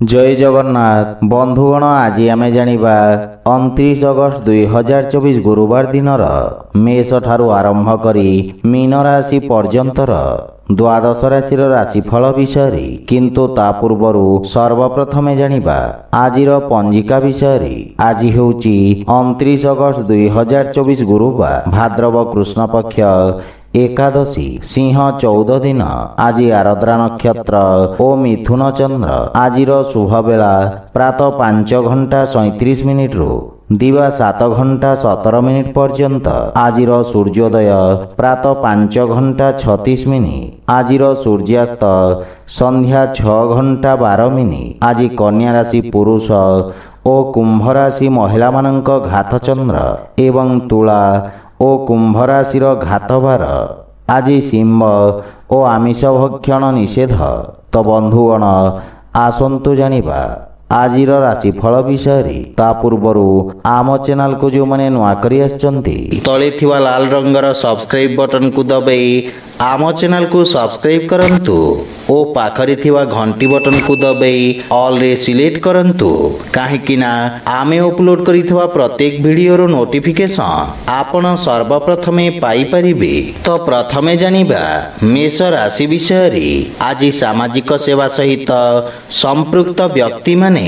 जय जगन्नाथ बंधुगण आज आम जानिबा 29 अगस्त 2024 गुरुवार दिनर मेष ठारू आरंभ करी मीन राशि पर्यंतर द्वादश राशि राशिफल विषय किंतु ता पूर्वर सर्वप्रथमे जानिबा आजिर पंजिका विषय। आज हेउची 29 अगस्त 2024 गुरुवार भाद्रव कृष्ण पक्ष एकादशी सिंह 14 दिन। आज आरद्रा नक्षत्र ओ मिथुन चंद्र। आजिर शुभ बेला प्रातः 5:37 रु दिवा 7:17 पर्यंत। आजिर सूर्योदय प्रातः 5:36। आजिर सूर्यास्त संध्या 6:12। आज कन्या राशि पुरुष ओ कुंभ राशि महिला मानक घात चंद्र एवं तुला ओ कुंभ राशिर घातबार। आज सिंह ओ आमिष भक्षण निषेध। तो बंधुगण आसंतु जानिबा आजिर राशिफल विषय। ता पूर्वर आम चैनल को जो मैंने नुआ करी आछंती तले थिवा लाल रंगर सब्सक्राइब बटन को दबाई आम चैनल को सब्सक्राइब करंतु ओ पाखरे थिवा घंटी बटन को दबाई ऑल रे सिलेक्ट करंतु काहेकि ना आमे अपलोड करिथिवा प्रत्येक वीडियो रो नोटिफिकेशन आपण सर्वप्रथमे पाई परिबे। तो प्रथमे जानिबा मेष राशि विषय। आज सामाजिक सेवा सहित संपृक्त व्यक्ति माने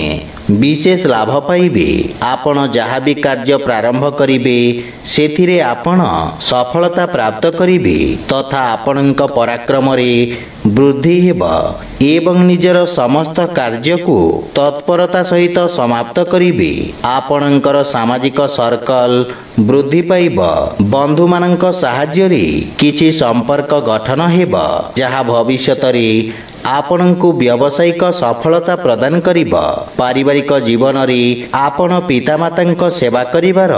विशेष लाभ पाइबे। आपण जहाँ भी कार्य प्रारंभ करिबे सेथिरे आपण सफलता प्राप्त करिबे तथा आपणक पराक्रम रे वृद्धि हेब एवं निजर समस्त कार्य को तत्परता सहित समाप्त करिबे। आपणकर सामाजिक सर्कल वृद्धि पाइब। बंधु मानक सहाय्य रे किछि संपर्क गठन हेब जहाँ भविष्यत रे आपणको व्यावसायिक सफलता प्रदान करिब। पारिवारिक जीवन रे आपण पितामातांक सेवा करिवार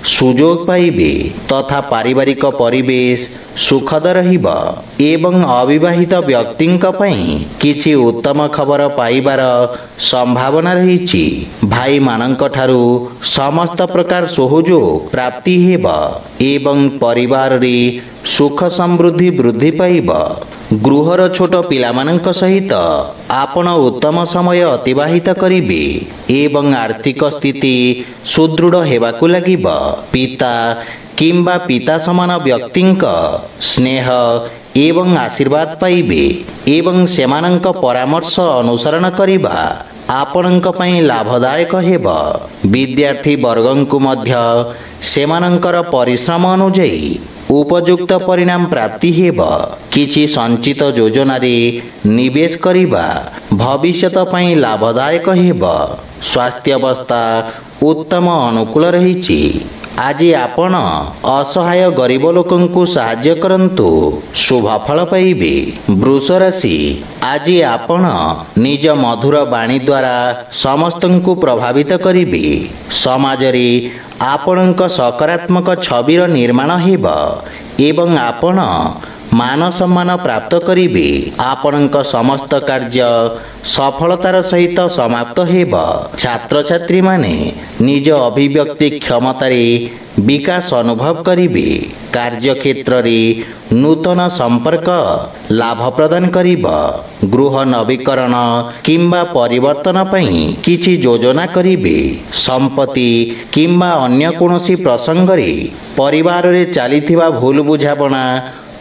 सुजोग पाइबे तथा पारिवारिक परिवेश सुखद रहिब एवं अविवाहित व्यक्तिंक पई किछि उत्तम खबर पाइबार संभावना रहिछि। भाई मानक ठारू समस्त प्रकार सहयोग प्राप्ति हेब एवं परिवार रे सुख समृद्धि वृद्धि पाइब। गृहर छोट पिलामानंक सहित आपण उत्तम समय अतिबाहित करिबे एवं आर्थिक स्थिति सुदृढ़ हेबाकु लागिब। पिता किंबा पिता समान व्यक्तिंक स्नेह एवं आशीर्वाद पाइबे एवं सेमानंक परामर्श अनुसरण करिबा आपणक पई लाभदायक हेब। विद्यार्थी वर्गंकु मध्य सेमानंकर परिश्रम अनुଯାयी उपयुक्त परिणाम प्राप्ति हेब। किछि संचित योजना रे निवेश करिबा भविष्यत पई लाभदायक हेब। स्वास्थ्य अवस्था उत्तम अनुकूल रहिछि। आज आपण असहाय गरीब लोकंकु साहाय्य करंतु शुभ फल पाइबे। वृष राशि आज आपण निज मधुर वाणी द्वारा समस्तंकु प्रभावित करिबे। समाज रे आपणक सकारात्मक छबिर निर्माण हेब एवं आपण मान सम्मान प्राप्त करिबे। आपणक समस्त कार्य सफलतार सहित समाप्त हेब। छात्र छात्री माने निज अभिव्यक्ति क्षमतारे विकास अनुभव करिबे। कार्य क्षेत्र रे नूतन संपर्क लाभ प्रदान करिब। गृह नवीकरण किंबा परिवर्तन पई किछि योजना करिबे। संपत्ति किंबा अन्य कोनोसी प्रसंग रे परिवार रे चलीथिबा भूल बुझाबना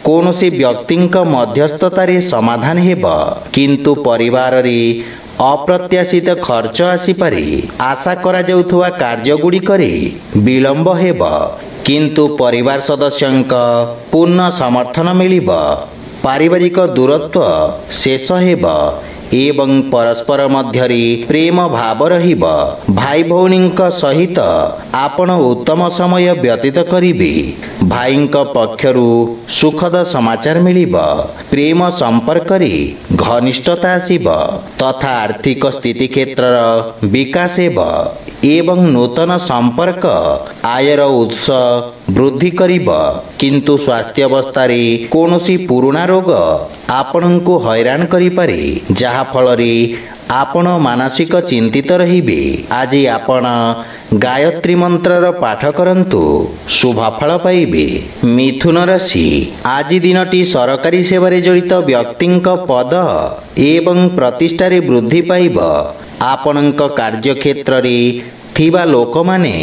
कोनोसी व्यक्तिंक मध्यस्थतारे समाधान हेब किंतु परिवार रे अप्रत्याशित खर्च आसीपारे। आशा करा जाउथुवा कार्य गुड़िकरे विलंब हेब किंतु परिवार सदस्यंक पूर्ण समर्थन मिलिब। पारिवारिक दूरत्व शेष हेब एवं परस्पर मध्यरे प्रेम भाव रहिब। भाई भौणींक सहित आपण उत्तम समय व्यतीत करिबे। भाईंक पक्षरु सुखद समाचार मिलिब। प्रेम संपर्क रे घनिष्ठता आसीब तथा आर्थिक स्थिति क्षेत्रर विकास हेब एवं नूतन संपर्क आयर उत्स वृद्धि करिब किंतु स्वास्थ्य अवस्था रे कोनोसी पुराना रोग आपणंकु हैरान करि पारे जहा फल रे आपण मानसिक चिंतित रहिबे। आज आपण गायत्री मंत्रर पाठ करंतु शुभ फल पाइबे। मिथुन राशि आज दिनटी सरकारी सेवारे जड़ित व्यक्तिंक पद एवं प्रतिष्ठारे वृद्धि पाइब। ଆପଣଙ୍କ କାର୍ଯ୍ୟକ୍ଷେତ୍ରରେ ଥିବା ଲୋକମାନେ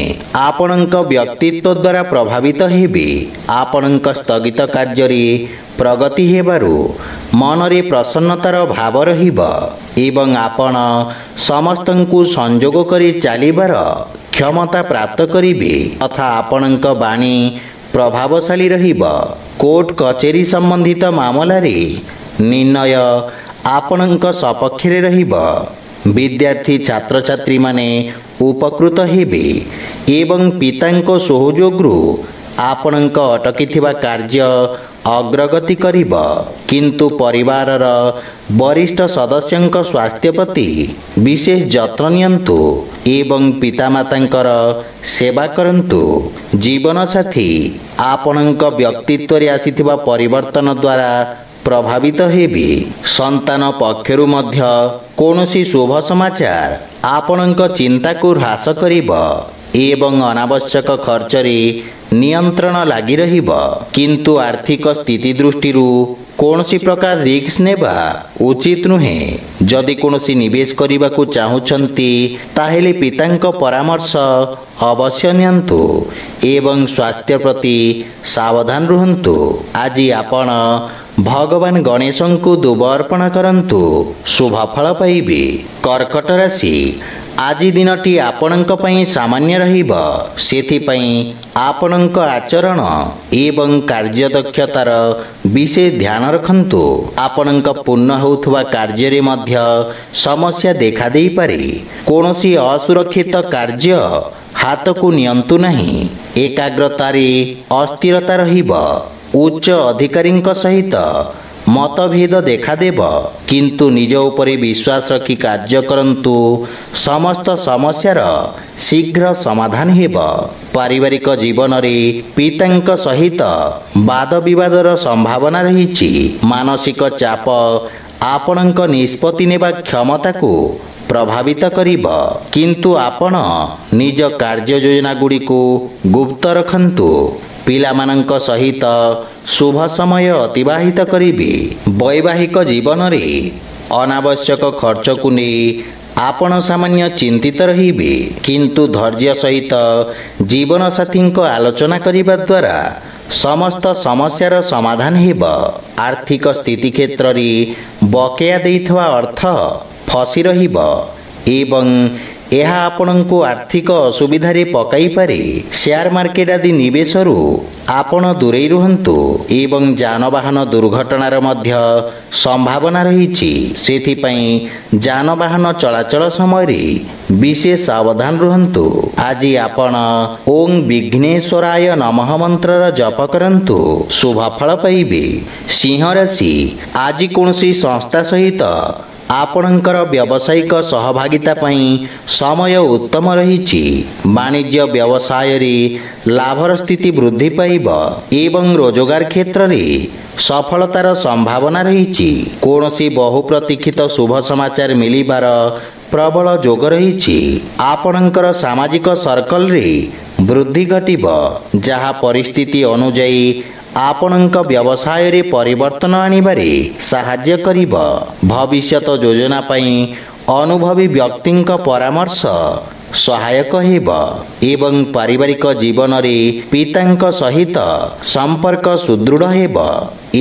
ଆପଣଙ୍କ ବ୍ୟକ୍ତିତ୍ୱ ଦ୍ୱାରା ପ୍ରଭାବିତ ହେବେ। ଆପଣଙ୍କ ସ୍ଥଗିତ କାର୍ଯ୍ୟରେ ପ୍ରଗତି ହେବାରୁ ମନରେ ପ୍ରସନ୍ନତାର ଭାବ ରହିବ ଏବଂ ଆପଣ ସମସ୍ତଙ୍କୁ ସଂଯୋଗ କରି ଚାଲିବାର କ୍ଷମତା ପ୍ରାପ୍ତ କରିବେ ତଥା ଆପଣଙ୍କ ବାଣୀ ପ୍ରଭାବଶାଳୀ ରହିବ। କୋର୍ଟ କଚେରୀ ସମ୍ବନ୍ଧିତ ମାମଲାରେ ନିର୍ଣ୍ଣୟ ଆପଣଙ୍କ ସପକ୍ଷରେ ରହିବ। ବିଦ୍ୟାର୍ଥୀ ଛାତ୍ରଛାତ୍ରୀମାନେ ଉପକୃତ ହେବେ ଏବଂ ପିତାଙ୍କ ସହଯୋଗରୁ ଆପଣଙ୍କ ଅଟକିଥିବା କାର୍ଯ୍ୟ ଅଗ୍ରଗତି କରିବ। କିନ୍ତୁ ପରିବାରର ବରିଷ୍ଠ ସଦସ୍ୟଙ୍କ ସ୍ୱାସ୍ଥ୍ୟ ପ୍ରତି ବିଶେଷ ଯତ୍ନ ନିଅନ୍ତୁ ଏବଂ ପିତାମାତାଙ୍କର ସେବା କରନ୍ତୁ। ଜୀବନସାଥୀ ଆପଣଙ୍କ ବ୍ୟକ୍ତିତ୍ୱରେ ଆସିଥିବା ପରିବର୍ତ୍ତନ ଦ୍ୱାରା ପ୍ରଭାବିତ ହେବେ। ସନ୍ତାନ ପକ୍ଷରୁ ମଧ୍ୟ କୌଣସି ଶୁଭ ସମାଚାର ଆପଣଙ୍କ ଚିନ୍ତାକୁ ହ୍ରାସ କରିବ ଏବଂ ଅନାବଶ୍ୟକ ଖର୍ଚ୍ଚରେ ନିୟନ୍ତ୍ରଣ ଲାଗି ରହିବ। କିନ୍ତୁ ଆର୍ଥିକ ସ୍ଥିତି ଦୃଷ୍ଟିରୁ କୌଣସି ପ୍ରକାର ରିସ୍କ ନେବା ଉଚିତ ନୁହେଁ। ଯଦି କୌଣସି ନିବେଶ କରିବାକୁ ଚାହୁଁଛନ୍ତି ତାହେଲେ ପିତାଙ୍କ ପରାମର୍ଶ ଅବଶ୍ୟ ନିଅନ୍ତୁ ଏବଂ ସ୍ୱାସ୍ଥ୍ୟ ପ୍ରତି ସାବଧାନ ରୁହନ୍ତୁ। ଆଜି ଆପଣ ଭଗବାନ ଗଣେଶଙ୍କୁ ଦୁବ ଅର୍ପଣ କରନ୍ତୁ, ଶୁଭ ଫଳ ପାଇବେ। କର୍କଟ ରାଶି, ଆଜି ଦିନଟି ଆପଣଙ୍କ ପାଇଁ ସାମାନ୍ୟ ରହିବ। ସେଥିପାଇଁ ଆପଣଙ୍କ ଆଚରଣ ଏବଂ କାର୍ଯ୍ୟଦକ୍ଷତାର ବିଶେଷ ଧ୍ୟାନ ରଖନ୍ତୁ। ଆପଣଙ୍କ ପୂର୍ଣ୍ଣ ହେଉଥିବା କାର୍ଯ୍ୟରେ ମଧ୍ୟ ସମସ୍ୟା ଦେଖାଦେଇପାରେ। କୌଣସି ଅସୁରକ୍ଷିତ କାର୍ଯ୍ୟ ହାତକୁ ନିଅନ୍ତୁ ନାହିଁ। ଏକାଗ୍ରତାରେ ଅସ୍ଥିରତା ରହିବ। ଉଚ୍ଚ ଅଧିକାରୀଙ୍କ ସହିତ ମତଭେଦ ଦେଖାଦେବ, କିନ୍ତୁ ନିଜ ଉପରେ ବିଶ୍ୱାସ ରଖି କାର୍ଯ୍ୟ କରନ୍ତୁ। ସମସ୍ତ ସମସ୍ୟାର ଶୀଘ୍ର ସମାଧାନ ହେବ। ପାରିବାରିକ ଜୀବନରେ ପିତାଙ୍କ ସହିତ ବାଦ ବିବାଦର ସମ୍ଭାବନା ରହିଛି। ମାନସିକ ଚାପ ଆପଣଙ୍କ ନିଷ୍ପତ୍ତି ନେବା କ୍ଷମତାକୁ ପ୍ରଭାବିତ କରିବ, କିନ୍ତୁ ଆପଣ ନିଜ କାର୍ଯ୍ୟ ଯୋଜନାଗୁଡ଼ିକୁ ଗୁପ୍ତ ରଖନ୍ତୁ। ପିଲାମାନଙ୍କ ସହିତ ଶୁଭ ସମୟ ଅତିବାହିତ କରିବେ। ବୈବାହିକ ଜୀବନରେ ଅନାବଶ୍ୟକ ଖର୍ଚ୍ଚକୁ ନେଇ ଆପଣ ସାମାନ୍ୟ ଚିନ୍ତିତ ରହିବେ, କିନ୍ତୁ ଧୈର୍ଯ୍ୟ ସହିତ ଜୀବନସାଥୀଙ୍କ ଆଲୋଚନା କରିବା ଦ୍ୱାରା ସମସ୍ତ ସମସ୍ୟାର ସମାଧାନ ହେବ। ଆର୍ଥିକ ସ୍ଥିତି କ୍ଷେତ୍ରରେ ବକେୟା ଦେଇଥିବା ଅର୍ଥ ଫସି ରହିବ ଏବଂ ଏହା ଆପଣଙ୍କୁ ଆର୍ଥିକ ଅସୁବିଧାରେ ପକାଇପାରେ। ସେୟାର ମାର୍କେଟ ଆଦି ନିବେଶରୁ ଆପଣ ଦୂରେଇ ରୁହନ୍ତୁ ଏବଂ ଯାନବାହନ ଦୁର୍ଘଟଣାର ମଧ୍ୟ ସମ୍ଭାବନା ରହିଛି। ସେଥିପାଇଁ ଯାନବାହନ ଚଳାଚଳ ସମୟରେ ବିଶେଷ ସାବଧାନ ରୁହନ୍ତୁ। ଆଜି ଆପଣ ଓಂ ବିଘ୍ନେଶ୍ୱରାୟ ନମଃ ମନ୍ତ୍ରର ଜପ କରନ୍ତୁ, ଶୁଭ ଫଳ ପାଇବେ। ସିଂହ ରାଶି, ଆଜି କୌଣସି ସଂସ୍ଥା ସହିତ ଆପଣଙ୍କର ବ୍ୟବସାୟିକ ସହଭାଗିତା ପାଇଁ ସମୟ ଉତ୍ତମ ରହିଛି। ବାଣିଜ୍ୟ ବ୍ୟବସାୟରେ ଲାଭର ସ୍ଥିତି ବୃଦ୍ଧି ପାଇବ ଏବଂ ରୋଜଗାର କ୍ଷେତ୍ରରେ ସଫଳତାର ସମ୍ଭାବନା ରହିଛି। କୌଣସି ବହୁ ପ୍ରତୀକ୍ଷିତ ଶୁଭ ସମାଚାର ମିଳିବାର ପ୍ରବଳ ଯୋଗ ରହିଛି। ଆପଣଙ୍କର ସାମାଜିକ ସର୍କଲରେ ବୃଦ୍ଧି ଘଟିବ, ଯାହା ପରିସ୍ଥିତି ଅନୁଯାୟୀ ଆପଣଙ୍କ ବ୍ୟବସାୟରେ ପରିବର୍ତ୍ତନ ଆଣିବାରେ ସାହାଯ୍ୟ କରିବ। ଭବିଷ୍ୟତ ଯୋଜନା ପାଇଁ ଅନୁଭବୀ ବ୍ୟକ୍ତିଙ୍କ ପରାମର୍ଶ ସହାୟକ ହେବ ଏବଂ ପାରିବାରିକ ଜୀବନରେ ପିତାଙ୍କ ସହିତ ସମ୍ପର୍କ ସୁଦୃଢ଼ ହେବ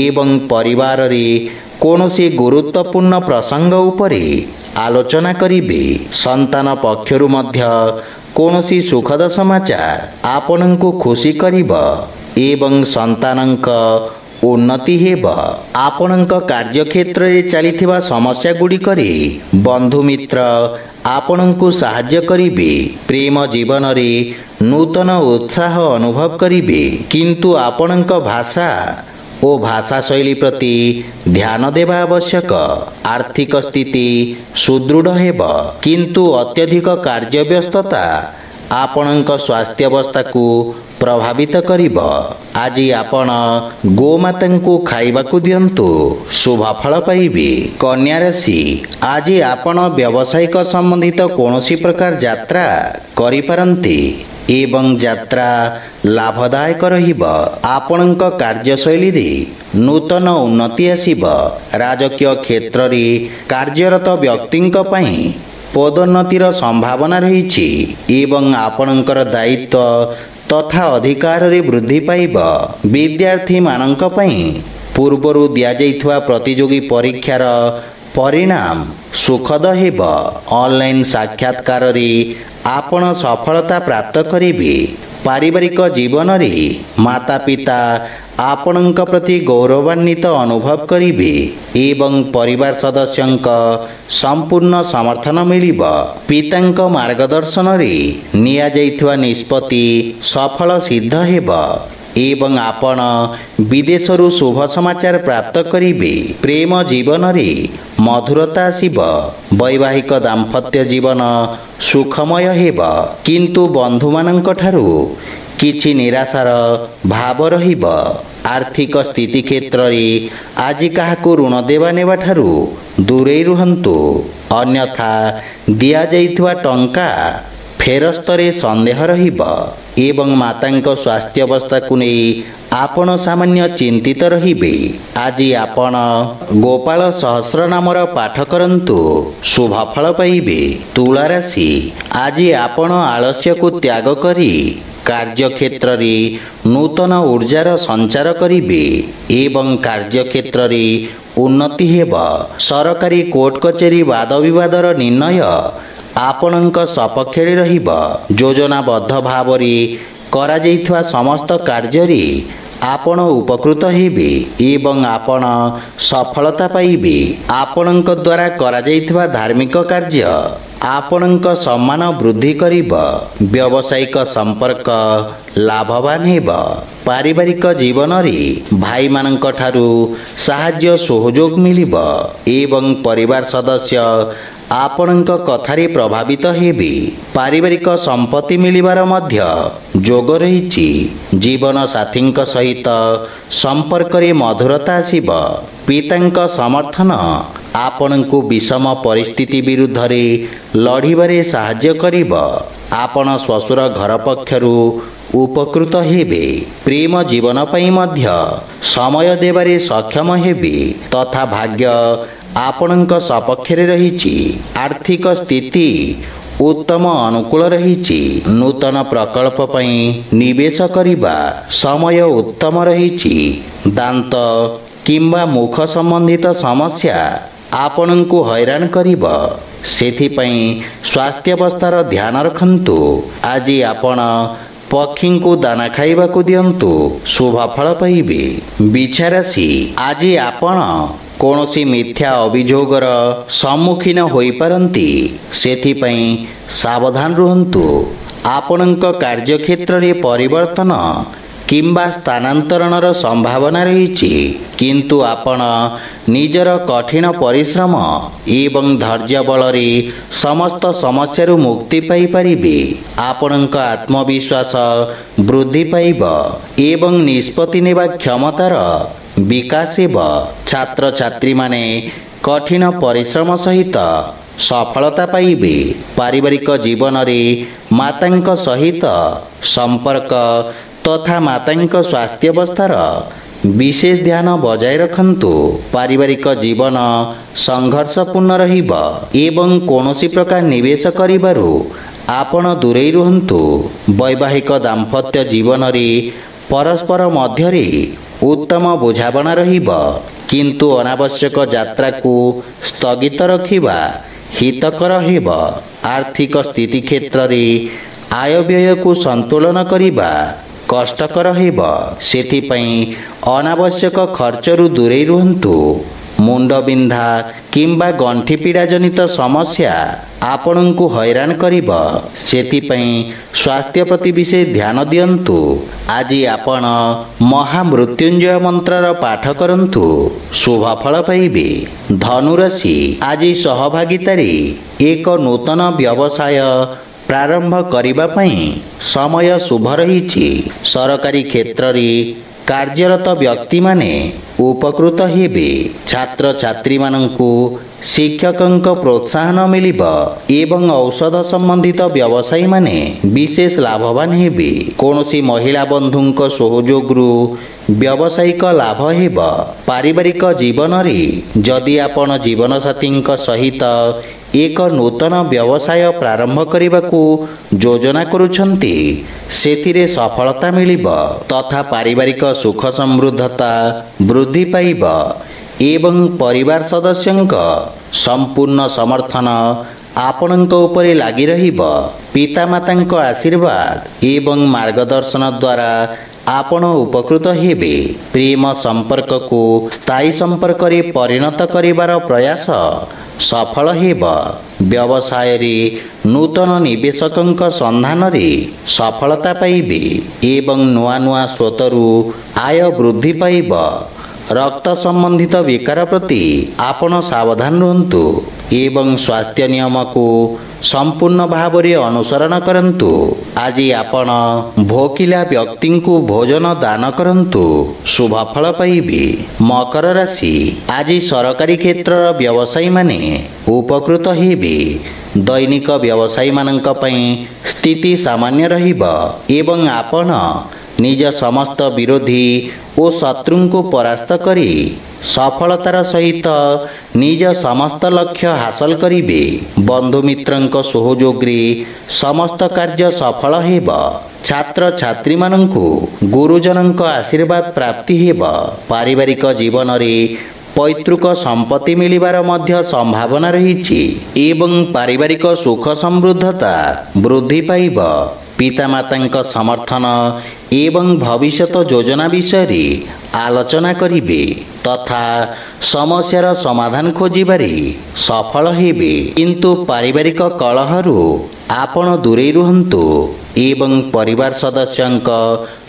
ଏବଂ ପରିବାରରେ କୌଣସି ଗୁରୁତ୍ୱପୂର୍ଣ୍ଣ ପ୍ରସଙ୍ଗ ଉପରେ ଆଲୋଚନା କରିବେ। ସନ୍ତାନ ପକ୍ଷରୁ ମଧ୍ୟ କୌଣସି ସୁଖଦ ସମାଚାର ଆପଣଙ୍କୁ ଖୁସି କରିବ ଏବଂ ସନ୍ତାନଙ୍କ ଉନ୍ନତି ହେବ। ଆପଣଙ୍କ କାର୍ଯ୍ୟକ୍ଷେତ୍ରରେ ଚାଲିଥିବା ସମସ୍ୟା ଗୁଡ଼ିକରେ ବନ୍ଧୁମିତ୍ର ଆପଣଙ୍କୁ ସାହାଯ୍ୟ କରିବେ। ପ୍ରେମ ଜୀବନରେ ନୂତନ ଉତ୍ସାହ ଅନୁଭବ କରିବେ, କିନ୍ତୁ ଆପଣଙ୍କ ଭାଷା ଓ ଭାଷା ଶୈଳୀ ପ୍ରତି ଧ୍ୟାନ ଦେବା ଆବଶ୍ୟକ। ଆର୍ଥିକ ସ୍ଥିତି ସୁଦୃଢ଼ ହେବ, କିନ୍ତୁ ଅତ୍ୟଧିକ କାର୍ଯ୍ୟବ୍ୟସ୍ତତା ଆପଣଙ୍କ ସ୍ୱାସ୍ଥ୍ୟାବସ୍ଥାକୁ ପ୍ରଭାବିତ କରିବ। ଆଜି ଆପଣ ଗୋମାତାଙ୍କୁ ଖାଇବାକୁ ଦିଅନ୍ତୁ, ଶୁଭ ଫଳ ପାଇବେ। କନ୍ୟା ରାଶି, ଆଜି ଆପଣ ବ୍ୟବସାୟିକ ସମ୍ବନ୍ଧିତ କୌଣସି ପ୍ରକାର ଯାତ୍ରା କରିପାରନ୍ତି ଏବଂ ଯାତ୍ରା ଲାଭଦାୟକ ରହିବ। ଆପଣଙ୍କ କାର୍ଯ୍ୟଶୈଳୀରେ ନୂତନ ଉନ୍ନତି ଆସିବ। ରାଜକୀୟ କ୍ଷେତ୍ରରେ କାର୍ଯ୍ୟରତ ବ୍ୟକ୍ତିଙ୍କ ପାଇଁ ପଦୋନ୍ନତିର ସମ୍ଭାବନା ରହିଛି ଏବଂ ଆପଣଙ୍କର ଦାୟିତ୍ୱ ତଥା ଅଧିକାରରେ ବୃଦ୍ଧି ପାଇବ। ବିଦ୍ୟାର୍ଥୀମାନଙ୍କ ପାଇଁ ପୂର୍ବରୁ ଦିଆଯାଇଥିବା ପ୍ରତିଯୋଗୀ ପରୀକ୍ଷାର ପରିଣାମ ସୁଖଦ ହେବ। ଅନଲାଇନ୍ ସାକ୍ଷାତକାରରେ ଆପଣ ସଫଳତା ପ୍ରାପ୍ତ କରିବେ। ପାରିବାରିକ ଜୀବନରେ ମାତା ପିତା ଆପଣଙ୍କ ପ୍ରତି ଗୌରବାନ୍ୱିତ ଅନୁଭବ କରିବେ ଏବଂ ପରିବାର ସଦସ୍ୟଙ୍କ ସମ୍ପୂର୍ଣ୍ଣ ସମର୍ଥନ ମିଳିବ। ପିତାଙ୍କ ମାର୍ଗଦର୍ଶନରେ ନିଆଯାଇଥିବା ନିଷ୍ପତ୍ତି ସଫଳ ସିଦ୍ଧ ହେବ ଏବଂ ଆପଣ ବିଦେଶରୁ ଶୁଭ ସମାଚାର ପ୍ରାପ୍ତ କରିବେ। ପ୍ରେମ ଜୀବନରେ ମଧୁରତା ଆସିବ। ବୈବାହିକ ଦାମ୍ପତ୍ୟ ଜୀବନ ସୁଖମୟ ହେବ, କିନ୍ତୁ ବନ୍ଧୁମାନଙ୍କ ଠାରୁ କିଛି ନିରାଶାର ଭାବ ରହିବ। ଆର୍ଥିକ ସ୍ଥିତି କ୍ଷେତ୍ରରେ ଆଜି କାହାକୁ ଋଣ ଦେବା ନେବା ଠାରୁ ଦୂରେଇ ରୁହନ୍ତୁ, ଅନ୍ୟଥା ଦିଆଯାଇଥିବା ଟଙ୍କା ଫେରସ୍ତରେ ସନ୍ଦେହ ରହିବ ଏବଂ ମାତାଙ୍କ ସ୍ୱାସ୍ଥ୍ୟାବସ୍ଥାକୁ ନେଇ ଆପଣ ସାମାନ୍ୟ ଚିନ୍ତିତ ରହିବେ। ଆଜି ଆପଣ ଗୋପାଳ ସହସ୍ର ନାମର ପାଠ କରନ୍ତୁ, ଶୁଭ ଫଳ ପାଇବେ। ତୁଳା ରାଶି, ଆଜି ଆପଣ ଆଳସ୍ୟକୁ ତ୍ୟାଗ କରି କାର୍ଯ୍ୟକ୍ଷେତ୍ରରେ ନୂତନ ଉର୍ଜାର ସଞ୍ଚାର କରିବେ ଏବଂ କାର୍ଯ୍ୟକ୍ଷେତ୍ରରେ ଉନ୍ନତି ହେବ। ସରକାରୀ କୋର୍ଟ କଚେରୀ ବାଦ ବିବାଦର ନିର୍ଣ୍ଣୟ ଆପଣଙ୍କ ସପକ୍ଷରେ ରହିବ। ଯୋଜନାବଦ୍ଧ ଭାବରେ କରାଯାଇଥିବା ସମସ୍ତ କାର୍ଯ୍ୟରେ ଆପଣ ଉପକୃତ ହେବେ ଏବଂ ଆପଣ ସଫଳତା ପାଇବେ। ଆପଣଙ୍କ ଦ୍ୱାରା କରାଯାଇଥିବା ଧାର୍ମିକ କାର୍ଯ୍ୟ ଆପଣଙ୍କ ସମ୍ମାନ ବୃଦ୍ଧି କରିବ। ବ୍ୟବସାୟିକ ସମ୍ପର୍କ ଲାଭବାନ ହେବ। ପାରିବାରିକ ଜୀବନରେ ଭାଇମାନଙ୍କ ଠାରୁ ସାହାଯ୍ୟ ସହଯୋଗ ମିଳିବ ଏବଂ ପରିବାର ସଦସ୍ୟ ଆପଣଙ୍କ କଥାରେ ପ୍ରଭାବିତ ହେବେ। ପାରିବାରିକ ସମ୍ପତ୍ତି ମିଳିବାର ମଧ୍ୟ ଯୋଗ ରହିଛି। ଜୀବନ ସାଥୀଙ୍କ ସହିତ ସମ୍ପର୍କରେ ମଧୁରତା ଆସିବ। ପିତାଙ୍କ ସମର୍ଥନ ଆପଣଙ୍କୁ ବିଷମ ପରିସ୍ଥିତି ବିରୁଦ୍ଧରେ ଲଢ଼ିବାରେ ସାହାଯ୍ୟ କରିବ। ଆପଣ ଶ୍ୱଶୁର ଘର ପକ୍ଷରୁ ଉପକୃତ ହେବେ। ପ୍ରେମ ଜୀବନ ପାଇଁ ମଧ୍ୟ ସମୟ ଦେବାରେ ସକ୍ଷମ ହେବେ ତଥା ଭାଗ୍ୟ ଆପଣଙ୍କ ସପକ୍ଷରେ ରହିଛି। ଆର୍ଥିକ ସ୍ଥିତି ଉତ୍ତମ ଅନୁକୂଳ ରହିଛି। ନୂତନ ପ୍ରକଳ୍ପ ପାଇଁ ନିବେଶ କରିବା ସମୟ ଉତ୍ତମ ରହିଛି। ଦାନ୍ତ କିମ୍ବା ମୁଖ ସମ୍ବନ୍ଧିତ ସମସ୍ୟା ଆପଣଙ୍କୁ ହଇରାଣ କରିବ, ସେଥିପାଇଁ ସ୍ୱାସ୍ଥ୍ୟାବସ୍ଥାର ଧ୍ୟାନ ରଖନ୍ତୁ। ଆଜି ଆପଣ ପକ୍ଷୀଙ୍କୁ ଦାନା ଖାଇବାକୁ ଦିଅନ୍ତୁ, ଶୁଭ ଫଳ ପାଇବେ। ବିଛା ରାଶି, ଆଜି ଆପଣ କୌଣସି ମିଥ୍ୟା ଅଭିଯୋଗର ସମ୍ମୁଖୀନ ହୋଇପାରନ୍ତି, ସେଥିପାଇଁ ସାବଧାନ ରୁହନ୍ତୁ। ଆପଣଙ୍କ କାର୍ଯ୍ୟକ୍ଷେତ୍ରରେ ପରିବର୍ତ୍ତନ କିମ୍ବା ସ୍ଥାନାନ୍ତରଣର ସମ୍ଭାବନା ରହିଛି, କିନ୍ତୁ ଆପଣ ନିଜର କଠିନ ପରିଶ୍ରମ ଏବଂ ଧୈର୍ଯ୍ୟ ବଳରେ ସମସ୍ତ ସମସ୍ୟାରୁ ମୁକ୍ତି ପାଇପାରିବେ। ଆପଣଙ୍କ ଆତ୍ମବିଶ୍ୱାସ ବୃଦ୍ଧି ପାଇବ ଏବଂ ନିଷ୍ପତ୍ତି ନେବା କ୍ଷମତାର ବିକାଶ ହେବ। ଛାତ୍ରଛାତ୍ରୀମାନେ କଠିନ ପରିଶ୍ରମ ସହିତ ସଫଳତା ପାଇବେ। ପାରିବାରିକ ଜୀବନରେ ମାତାଙ୍କ ସହିତ ସମ୍ପର୍କ ତଥା ମାତାଙ୍କ ସ୍ୱାସ୍ଥ୍ୟାବସ୍ଥାର ବିଶେଷ ଧ୍ୟାନ ବଜାୟ ରଖନ୍ତୁ। ପାରିବାରିକ ଜୀବନ ସଂଘର୍ଷପୂର୍ଣ୍ଣ ରହିବ ଏବଂ କୌଣସି ପ୍ରକାର ନିବେଶ କରିବାରୁ ଆପଣ ଦୂରେଇ ରୁହନ୍ତୁ। ବୈବାହିକ ଦାମ୍ପତ୍ୟ ଜୀବନରେ ପରସ୍ପର ମଧ୍ୟରେ ଉତ୍ତମ ବୁଝାମଣା ରହିବ, କିନ୍ତୁ ଅନାବଶ୍ୟକ ଯାତ୍ରାକୁ ସ୍ଥଗିତ ରଖିବା ହିତକର ହେବ। ଆର୍ଥିକ ସ୍ଥିତି କ୍ଷେତ୍ରରେ ଆୟବ୍ୟୟକୁ ସନ୍ତୁଳନ କରିବା କଷ୍ଟକର ହେବ, ସେଥିପାଇଁ ଅନାବଶ୍ୟକ ଖର୍ଚ୍ଚରୁ ଦୂରେଇ ରୁହନ୍ତୁ। ମୁଣ୍ଡବିନ୍ଧା କିମ୍ବା ଗଣ୍ଠି ପୀଡ଼ା ଜନିତ ସମସ୍ୟା ଆପଣଙ୍କୁ ହଇରାଣ କରିବ, ସେଥିପାଇଁ ସ୍ୱାସ୍ଥ୍ୟ ପ୍ରତି ବିଶେଷ ଧ୍ୟାନ ଦିଅନ୍ତୁ। ଆଜି ଆପଣ ମହାମୃତ୍ୟୁଞ୍ଜୟ ମନ୍ତ୍ରର ପାଠ କରନ୍ତୁ, ଶୁଭ ଫଳ ପାଇବେ। ଧନୁରାଶି, ଆଜି ସହଭାଗିତାରେ ଏକ ନୂତନ ବ୍ୟବସାୟ ପ୍ରାରମ୍ଭ କରିବା ପାଇଁ ସମୟ ଶୁଭ ରହିଛି। ସରକାରୀ କ୍ଷେତ୍ରରେ କାର୍ଯ୍ୟରତ ବ୍ୟକ୍ତିମାନେ ଉପକୃତ ହେବେ। ଛାତ୍ରଛାତ୍ରୀମାନଙ୍କୁ ଶିକ୍ଷକଙ୍କ ପ୍ରୋତ୍ସାହନ ମିଳିବ ଏବଂ ଔଷଧ ସମ୍ବନ୍ଧିତ ବ୍ୟବସାୟୀମାନେ ବିଶେଷ ଲାଭବାନ ହେବେ। କୌଣସି ମହିଳା ବନ୍ଧୁଙ୍କ ସହଯୋଗରୁ ବ୍ୟବସାୟିକ ଲାଭ ହେବ। ପାରିବାରିକ ଜୀବନରେ ଯଦି ଆପଣ ଜୀବନସାଥୀଙ୍କ ସହିତ ଏକ ନୂତନ ବ୍ୟବସାୟ ପ୍ରାରମ୍ଭ କରିବାକୁ ଯୋଜନା କରୁଛନ୍ତି, ସେଥିରେ ସଫଳତା ମିଳିବ ତଥା ପାରିବାରିକ ସୁଖ ସମୃଦ୍ଧତା ବୃଦ୍ଧି ପାଇବ ଏବଂ ପରିବାର ସଦସ୍ୟଙ୍କ ସମ୍ପୂର୍ଣ୍ଣ ସମର୍ଥନ ଆପଣଙ୍କ ଉପରେ ଲାଗି ରହିବ। ପିତାମାତାଙ୍କ ଆଶୀର୍ବାଦ ଏବଂ ମାର୍ଗଦର୍ଶନ ଦ୍ୱାରା ଆପଣ ଉପକୃତ ହେବେ। ପ୍ରେମ ସମ୍ପର୍କକୁ ସ୍ଥାୟୀ ସମ୍ପର୍କରେ ପରିଣତ କରିବାର ପ୍ରୟାସ ସଫଳ ହେବ। ବ୍ୟବସାୟରେ ନୂତନ ନିବେଶକଙ୍କ ସନ୍ଧାନରେ ସଫଳତା ପାଇବେ ଏବଂ ନୂଆ ନୂଆ ସ୍ରୋତରୁ ଆୟ ବୃଦ୍ଧି ପାଇବ। ରକ୍ତ ସମ୍ବନ୍ଧିତ ବିକାର ପ୍ରତି ଆପଣ ସାବଧାନ ରୁହନ୍ତୁ ଏବଂ ସ୍ୱାସ୍ଥ୍ୟ ନିୟମକୁ ସମ୍ପୂର୍ଣ୍ଣ ଭାବରେ ଅନୁସରଣ କରନ୍ତୁ। ଆଜି ଆପଣ ଭୋକିଲା ବ୍ୟକ୍ତିଙ୍କୁ ଭୋଜନ ଦାନ କରନ୍ତୁ, ଶୁଭ ଫଳ ପାଇବେ। ମକର ରାଶି, ଆଜି ସରକାରୀ କ୍ଷେତ୍ରର ବ୍ୟବସାୟୀମାନେ ଉପକୃତ ହେବେ। ଦୈନିକ ବ୍ୟବସାୟୀମାନଙ୍କ ପାଇଁ ସ୍ଥିତି ସାମାନ୍ୟ ରହିବ ଏବଂ ଆପଣ ନିଜ ସମସ୍ତ ବିରୋଧୀ ଓ ଶତ୍ରୁଙ୍କୁ ପରାସ୍ତ କରି ସଫଳତାର ସହିତ ନିଜ ସମସ୍ତ ଲକ୍ଷ୍ୟ ହାସଲ କରିବେ। ବନ୍ଧୁମିତ୍ରଙ୍କ ସହଯୋଗରେ ସମସ୍ତ କାର୍ଯ୍ୟ ସଫଳ ହେବ। ଛାତ୍ରଛାତ୍ରୀମାନଙ୍କୁ ଗୁରୁଜନଙ୍କ ଆଶୀର୍ବାଦ ପ୍ରାପ୍ତି ହେବ। ପାରିବାରିକ ଜୀବନରେ ପୈତୃକ ସମ୍ପତ୍ତି ମିଳିବାର ମଧ୍ୟ ସମ୍ଭାବନା ରହିଛି ଏବଂ ପାରିବାରିକ ସୁଖ ସମୃଦ୍ଧତା ବୃଦ୍ଧି ପାଇବ। ପିତାମାତାଙ୍କ ସମର୍ଥନ ଏବଂ ଭବିଷ୍ୟତ ଯୋଜନା ବିଷୟରେ ଆଲୋଚନା କରିବେ ତଥା ସମସ୍ୟାର ସମାଧାନ ଖୋଜିବାରେ ସଫଳ ହେବେ। କିନ୍ତୁ ପାରିବାରିକ କଳହରୁ ଆପଣ ଦୂରେଇ ରୁହନ୍ତୁ ଏବଂ ପରିବାର ସଦସ୍ୟଙ୍କ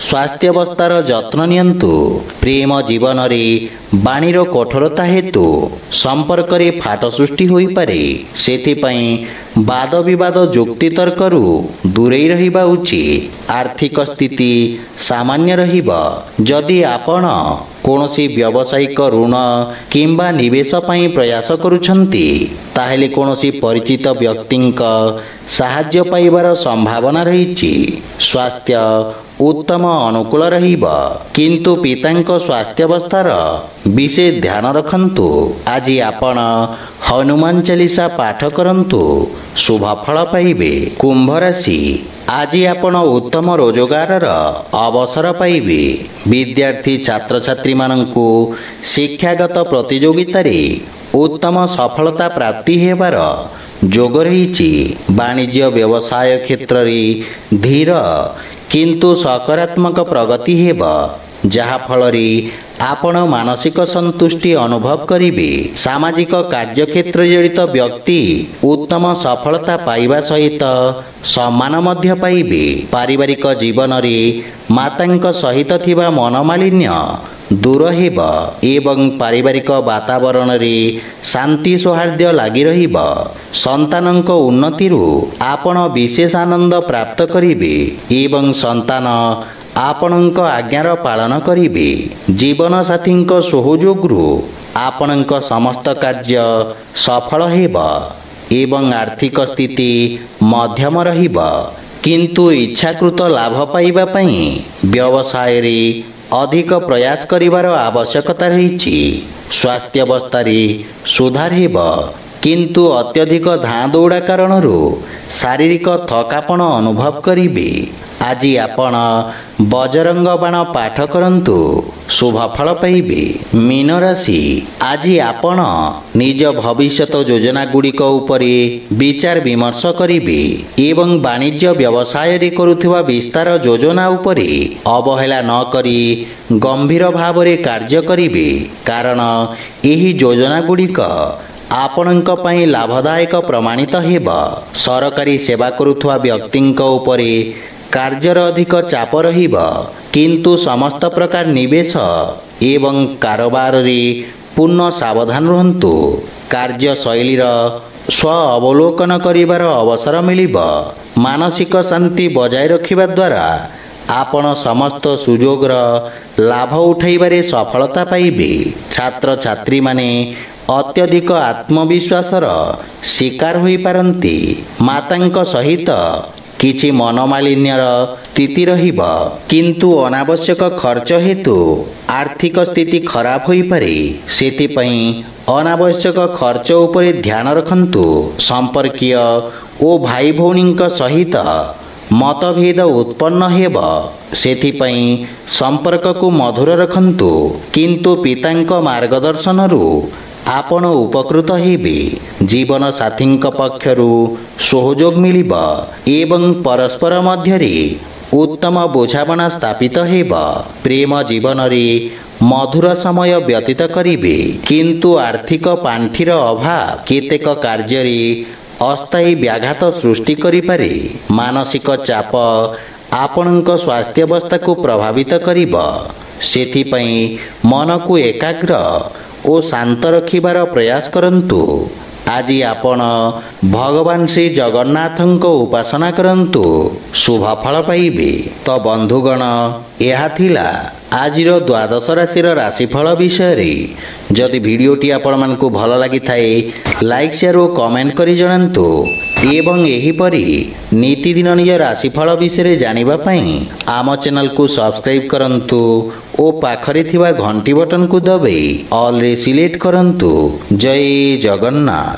ସ୍ୱାସ୍ଥ୍ୟାବସ୍ଥାର ଯତ୍ନ ନିଅନ୍ତୁ। ପ୍ରେମ ଜୀବନରେ ବାଣୀର କଠୋରତା ହେତୁ ସମ୍ପର୍କରେ ଫାଟ ସୃଷ୍ଟି ହୋଇପାରେ, ସେଥିପାଇଁ ବାଦ ବିବାଦ ଯୁକ୍ତିତର୍କରୁ ଦୂରେଇ ରହିବା ଉଚିତ। ଆର୍ଥିକ ସ୍ଥିତି ସାମାନ୍ୟ ରହିବ। ଯଦି ଆପଣ କୌଣସି ବ୍ୟବସାୟିକ ଋଣ କିମ୍ବା ନିବେଶ ପାଇଁ ପ୍ରୟାସ କରୁଛନ୍ତି, ତାହେଲେ କୌଣସି ପରିଚିତ ବ୍ୟକ୍ତିଙ୍କ ସାହାଯ୍ୟ ପାଇବାର ସମ୍ଭାବନା ରହିଛି। ସ୍ୱାସ୍ଥ୍ୟ ଉତ୍ତମ ଅନୁକୂଳ ରହିବ, କିନ୍ତୁ ପିତାଙ୍କ ସ୍ୱାସ୍ଥ୍ୟାବସ୍ଥାର ବିଶେଷ ଧ୍ୟାନ ରଖନ୍ତୁ। ଆଜି ଆପଣ ହନୁମାନ ଚାଳିଶା ପାଠ କରନ୍ତୁ, ଶୁଭ ଫଳ ପାଇବେ। କୁମ୍ଭ ରାଶି, ଆଜି ଆପଣ ଉତ୍ତମ ରୋଜଗାରର ଅବସର ପାଇବେ। ବିଦ୍ୟାର୍ଥୀ ଛାତ୍ରଛାତ୍ରୀମାନଙ୍କୁ ଶିକ୍ଷାଗତ ପ୍ରତିଯୋଗିତାରେ ଉତ୍ତମ ସଫଳତା ପ୍ରାପ୍ତି ହେବାର ଯୋଗ ରହିଛି। ବାଣିଜ୍ୟ ବ୍ୟବସାୟ କ୍ଷେତ୍ରରେ ଧୀର କିନ୍ତୁ ସକାରାତ୍ମକ ପ୍ରଗତି ହେବ, ଯାହାଫଳରେ ଆପଣ ମାନସିକ ସନ୍ତୁଷ୍ଟି ଅନୁଭବ କରିବେ। ସାମାଜିକ କାର୍ଯ୍ୟକ୍ଷେତ୍ରରେ ଜଡ଼ିତ ବ୍ୟକ୍ତି ଉତ୍ତମ ସଫଳତା ପାଇବା ସହିତ ସମ୍ମାନ ମଧ୍ୟ ପାଇବେ। ପାରିବାରିକ ଜୀବନରେ ମାତାଙ୍କ ସହିତ ଥିବା ମନୋମାଳିନ୍ୟ ଦୂର ହେବ ଏବଂ ପାରିବାରିକ ବାତାବରଣରେ ଶାନ୍ତି ସୌହାର୍ଦ୍ଦ୍ୟ ଲାଗି ରହିବ। ସନ୍ତାନଙ୍କ ଉନ୍ନତିରୁ ଆପଣ ବିଶେଷ ଆନନ୍ଦ ପ୍ରାପ୍ତ କରିବେ ଏବଂ ସନ୍ତାନ ଆପଣଙ୍କ ଆଜ୍ଞାର ପାଳନ କରିବେ। ଜୀବନସାଥୀଙ୍କ ସହଯୋଗରୁ ଆପଣଙ୍କ ସମସ୍ତ କାର୍ଯ୍ୟ ସଫଳ ହେବ ଏବଂ ଆର୍ଥିକ ସ୍ଥିତି ମଧ୍ୟମ ରହିବ। କିନ୍ତୁ ଇଚ୍ଛାକୃତ ଲାଭ ପାଇବା ପାଇଁ ବ୍ୟବସାୟରେ ଅଧିକ ପ୍ରୟାସ କରିବାର ଆବଶ୍ୟକତା ରହିଛି। ସ୍ୱାସ୍ଥ୍ୟାବସ୍ଥାରେ ସୁଧାର ହେବ, କିନ୍ତୁ ଅତ୍ୟଧିକ ଧାଁ ଦୌଡ଼ା କାରଣରୁ ଶାରୀରିକ ଥକାପଣ ଅନୁଭବ କରିବେ। ଆଜି ଆପଣ ବଜରଙ୍ଗ ବାଣ ପାଠ କରନ୍ତୁ, ଶୁଭ ଫଳ ପାଇବେ। ମୀନ ରାଶି, ଆଜି ଆପଣ ନିଜ ଭବିଷ୍ୟତ ଯୋଜନା ଗୁଡ଼ିକ ଉପରେ ବିଚାର ବିମର୍ଶ କରିବେ ଏବଂ ବାଣିଜ୍ୟ ବ୍ୟବସାୟରେ କରୁଥିବା ବିସ୍ତାର ଯୋଜନା ଉପରେ ଅବହେଳା ନ କରି ଗମ୍ଭୀର ଭାବରେ କାର୍ଯ୍ୟ କରିବେ, କାରଣ ଏହି ଯୋଜନା ଗୁଡ଼ିକ ଆପଣଙ୍କ ପାଇଁ ଲାଭଦାୟକ ପ୍ରମାଣିତ ହେବ। ସରକାରୀ ସେବା କରୁଥିବା ବ୍ୟକ୍ତିଙ୍କ ଉପରେ କାର୍ଯ୍ୟର ଅଧିକ ଚାପ ରହିବ, କିନ୍ତୁ ସମସ୍ତ ପ୍ରକାର ନିବେଶ ଏବଂ କାରବାରରେ ପୂର୍ଣ୍ଣ ସାବଧାନ ରୁହନ୍ତୁ। କାର୍ଯ୍ୟଶୈଳୀର ସ୍ୱ ଅବଲୋକନ କରିବାର ଅବସର ମିଳିବ। ମାନସିକ ଶାନ୍ତି ବଜାୟ ରଖିବା ଦ୍ୱାରା ଆପଣ ସମସ୍ତ ସୁଯୋଗର ଲାଭ ଉଠାଇବାରେ ସଫଳତା ପାଇବେ। ଛାତ୍ରଛାତ୍ରୀମାନେ ଅତ୍ୟଧିକ ଆତ୍ମବିଶ୍ୱାସର ଶିକାର ହୋଇପାରନ୍ତି। ମାତାଙ୍କ ସହିତ କିଛି ମନମାଳିନ୍ୟର ସ୍ଥିତି ରହିବ, କିନ୍ତୁ ଅନାବଶ୍ୟକ ଖର୍ଚ୍ଚ ହେତୁ ଆର୍ଥିକ ସ୍ଥିତି ଖରାପ ହୋଇପାରେ। ସେଥିପାଇଁ ଅନାବଶ୍ୟକ ଖର୍ଚ୍ଚ ଉପରେ ଧ୍ୟାନ ରଖନ୍ତୁ। ସମ୍ପର୍କୀୟ ଓ ଭାଇ ଭଉଣୀଙ୍କ ସହିତ ମତଭେଦ ଉତ୍ପନ୍ନ ହେବ, ସେଥିପାଇଁ ସମ୍ପର୍କକୁ ମଧୁର ରଖନ୍ତୁ। କିନ୍ତୁ ପିତାଙ୍କ ମାର୍ଗଦର୍ଶନରୁ ଆପଣ ଉପକୃତ ହେବେ। ଜୀବନ ସାଥୀଙ୍କ ପକ୍ଷରୁ ସହଯୋଗ ମିଳିବ ଏବଂ ପରସ୍ପର ମଧ୍ୟରେ ଉତ୍ତମ ବୁଝାମଣା ସ୍ଥାପିତ ହେବ। ପ୍ରେମ ଜୀବନରେ ମଧୁର ସମୟ ବ୍ୟତୀତ କରିବେ, କିନ୍ତୁ ଆର୍ଥିକ ପାଣ୍ଠିର ଅଭାବ କେତେକ କାର୍ଯ୍ୟରେ ଅସ୍ଥାୟୀ ବ୍ୟାଘାତ ସୃଷ୍ଟି କରିପାରେ। ମାନସିକ ଚାପ ଆପଣଙ୍କ ସ୍ୱାସ୍ଥ୍ୟାବସ୍ଥାକୁ ପ୍ରଭାବିତ କରିବ। ସେଥିପାଇଁ ମନକୁ ଏକାଗ୍ର ଓ ଶାନ୍ତ ରଖିବାର ପ୍ରୟାସ କରନ୍ତୁ। ଆଜି ଆପଣ ଭଗବାନ ଶ୍ରୀ ଜଗନ୍ନାଥଙ୍କ ଉପାସନା କରନ୍ତୁ, ଶୁଭ ଫଳ ପାଇବେ। ତ ବନ୍ଧୁଗଣ, ଏହା ଥିଲା ଆଜିର ଦ୍ୱାଦଶ ରାଶିର ରାଶିଫଳ ବିଷୟରେ। ଯଦି ଭିଡ଼ିଓଟି ଆପଣମାନଙ୍କୁ ଭଲ ଲାଗିଥାଏ, ଲାଇକ୍, ସେୟାର ଓ କମେଣ୍ଟ କରି ଜଣାନ୍ତୁ। ଏବଂ ଏହିପରି ନୀତିଦିନ ନିଜ ରାଶିଫଳ ବିଷୟରେ ଜାଣିବା ପାଇଁ ଆମ ଚ୍ୟାନେଲକୁ ସବସ୍କ୍ରାଇବ୍ କରନ୍ତୁ ଓ ପାଖରେ ଥିବା ଘଣ୍ଟି ବଟନକୁ ଦବାଇ ଅଲ୍ରେ ସିଲେକ୍ଟ କରନ୍ତୁ। ଜୟ ଜଗନ୍ନାଥ।